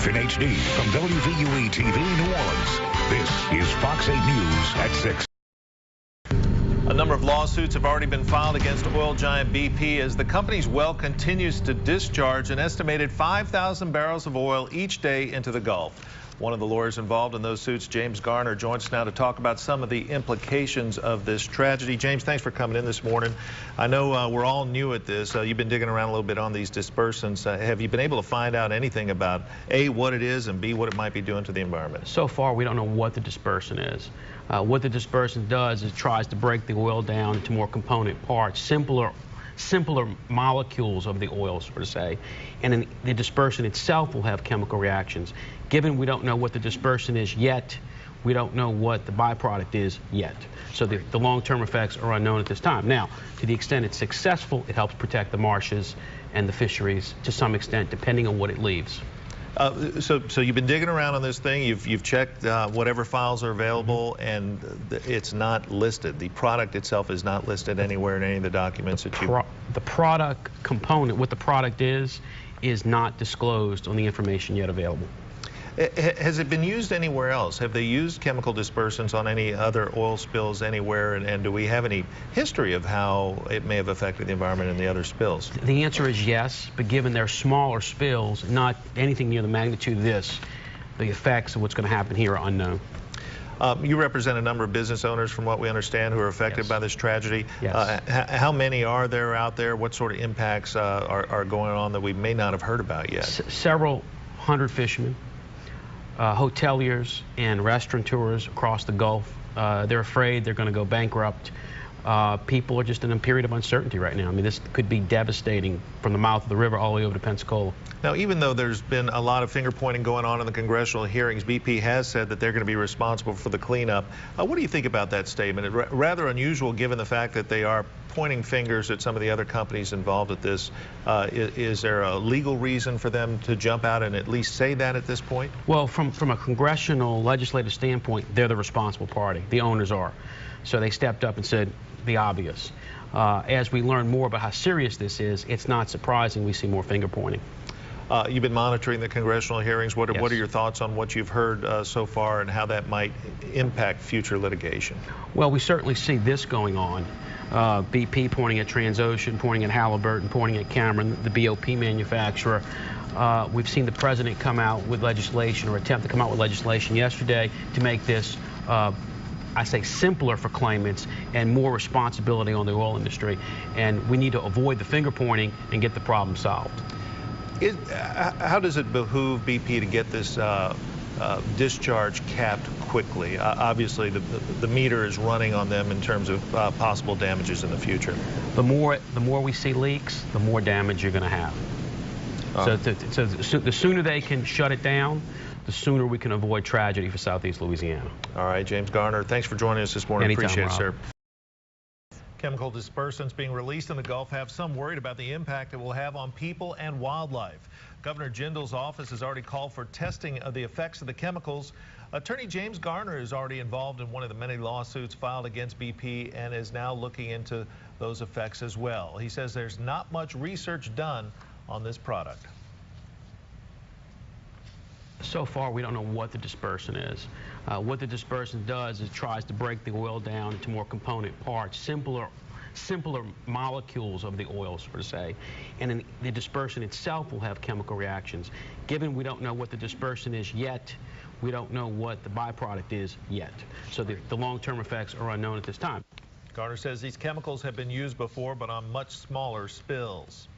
live in HD from WVUE TV New Orleans. This is Fox 8 News at 6. A number of lawsuits have already been filed against oil giant BP as the company's well continues to discharge an estimated 5,000 barrels of oil each day into the Gulf. One of the lawyers involved in those suits, James Garner, joins us now to talk about some of the implications of this tragedy. James, thanks for coming in this morning. I know we're all new at this. You've been digging around a little bit on these dispersants. Have you been able to find out anything about A, what it is, and B, what it might be doing to the environment? So far, we don't know what the dispersant is. What the dispersant does is tries to break the oil down into more component parts, simpler molecules of the oil, so to say, and then the dispersant itself will have chemical reactions. Given we don't know what the dispersant is yet, we don't know what the byproduct is yet. So the long-term effects are unknown at this time. Now, to the extent it's successful, it helps protect the marshes and the fisheries to some extent, depending on what it leaves. So you've been digging around on this thing. You've checked whatever files are available, and it's not listed. The product itself is not listed anywhere in any of the documents that you. The product component, what the product is not disclosed on the information yet available. Has it been used anywhere else? Have they used chemical dispersants on any other oil spills anywhere? And do we have any history of how it may have affected the environment in the other spills? The answer is yes, but given their smaller spills, not anything near the magnitude of this, the effects of what's going to happen here are unknown. You represent a number of business owners, from what we understand, who are affected by this tragedy. Yes. How many are there out there? What sort of impacts are going on that we may not have heard about yet? Several hundred fishermen. Hoteliers and restaurateurs across the Gulf. They're afraid they're going to go bankrupt. People are just in a period of uncertainty right now. I mean, this could be devastating from the mouth of the river all the way over to Pensacola. Now, even though there's been a lot of finger-pointing going on in the congressional hearings, BP has said that they're going to be responsible for the cleanup. What do you think about that statement? It's rather unusual given the fact that they are pointing fingers at some of the other companies involved at this. Is there a legal reason for them to jump out and at least say that at this point? Well, from a congressional legislative standpoint, they're the responsible party. The owners are. So they stepped up and said the obvious. As we learn more about how serious this is, it's not surprising we see more finger pointing. You've been monitoring the congressional hearings. What are your thoughts on what you've heard so far and how that might impact future litigation? Well, we certainly see this going on. BP pointing at Transocean, pointing at Halliburton, pointing at Cameron, the BOP manufacturer. We've seen the president come out with legislation, or attempt to come out with legislation yesterday to make this I say simpler for claimants and more responsibility on the oil industry. And we need to avoid the finger pointing and get the problem solved. How does it behoove BP to get this discharge capped quickly? Obviously, the meter is running on them in terms of possible damages in the future. The more we see leaks, the more damage you're going to have. So the sooner they can shut it down, the sooner we can avoid tragedy for Southeast Louisiana. All right, James Garner, thanks for joining us this morning. Anytime, appreciate Rob. it, sir. Chemical dispersants being released in the Gulf have some worried about the impact it will have on people and wildlife. Governor Jindal's office has already called for testing of the effects of the chemicals. Attorney James Garner is already involved in one of the many lawsuits filed against BP and is now looking into those effects as well. He says there's not much research done on this product. So far, we don't know what the dispersant is. What the dispersant does is tries to break the oil down into more component parts, simpler molecules of the oil, so to say, and then the dispersant itself will have chemical reactions. Given we don't know what the dispersant is yet, we don't know what the byproduct is yet. So the long-term effects are unknown at this time. Garner says these chemicals have been used before, but on much smaller spills.